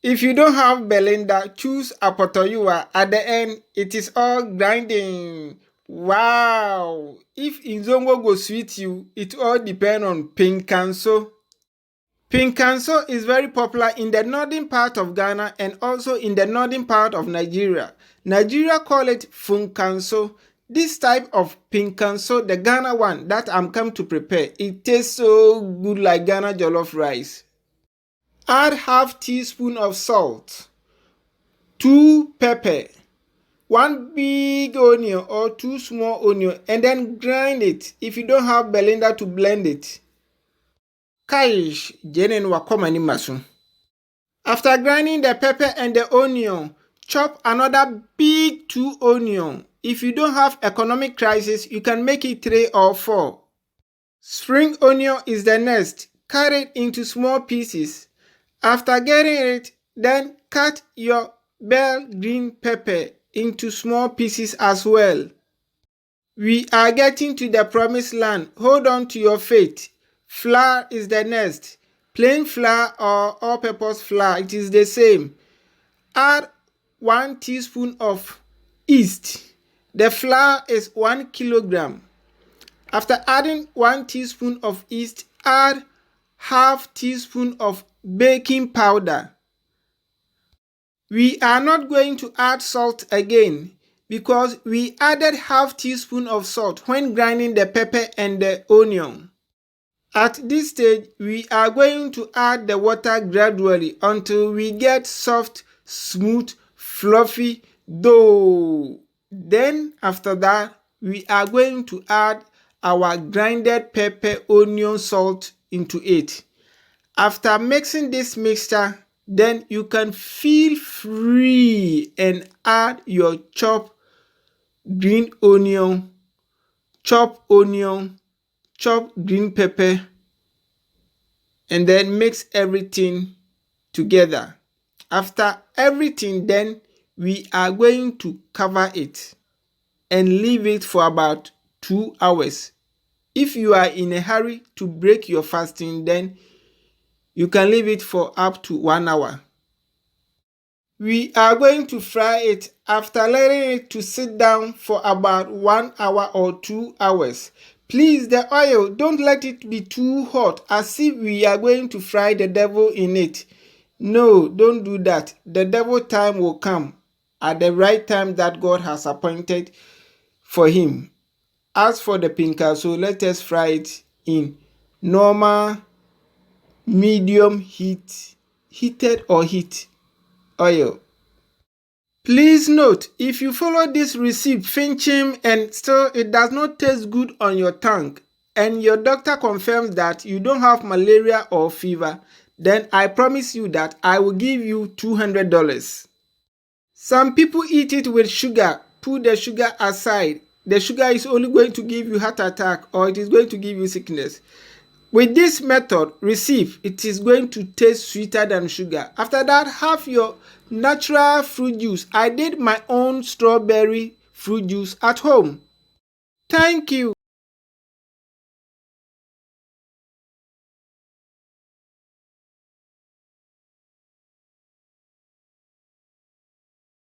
If you don't have blender, choose apotoyua. At the end, it is all grinding. Wow! If Inzongo go sweet you, it all depends on Pinkanso. Pinkanso is very popular in the northern part of Ghana and also in the northern part of Nigeria. Nigeria call it Funkaso. This type of Pinkanso, the Ghana one that I'm come to prepare, it tastes so good like Ghana jollof rice. Add half teaspoon of salt, 2 pepper, 1 big onion or 2 small onion, and then grind it if you don't have blender to blend it. Kaish jenen wakoma ni masu. After grinding the pepper and the onion, chop another big 2 onion. If you don't have economic crisis, you can make it 3 or 4. Spring onion is the next. Cut it into small pieces. After getting it, then cut your bell green pepper into small pieces as well. We are getting to the promised land. Hold on to your faith. Flour is the next. Plain flour or all-purpose flour, it is the same. Add 1 teaspoon of yeast. The flour is 1 kilogram. After adding 1 teaspoon of yeast, add half teaspoon of baking powder. We are not going to add salt again because we added half teaspoon of salt when grinding the pepper and the onion. At this stage, we are going to add the water gradually until we get soft, smooth, fluffy dough. Then after that, we are going to add our grinded pepper, onion, salt into it. After mixing this mixture, then you can feel free and add your chopped green onion, chopped green pepper, and then mix everything together. After everything, then we are going to cover it and leave it for about 2 hours. If you are in a hurry to break your fasting, then you can leave it for up to 1 hour. We are going to fry it after letting it to sit down for about 1 hour or 2 hours. Please, the oil, don't let it be too hot as if we are going to fry the devil in it. No, don't do that. The devil time will come at the right time that God has appointed for him. As for the Pinkanso, let us fry it in normal, medium heated oil. Please note, if you follow this recipe finching and still it does not taste good on your tongue and your doctor confirms that you don't have malaria or fever, then I promise you that I will give you $200. Some people eat it with sugar. Put the sugar aside. The sugar is only going to give you heart attack or it is going to give you sickness. With this method, recipe, it is going to taste sweeter than sugar. After that, have your natural fruit juice. I did my own strawberry fruit juice at home. Thank you.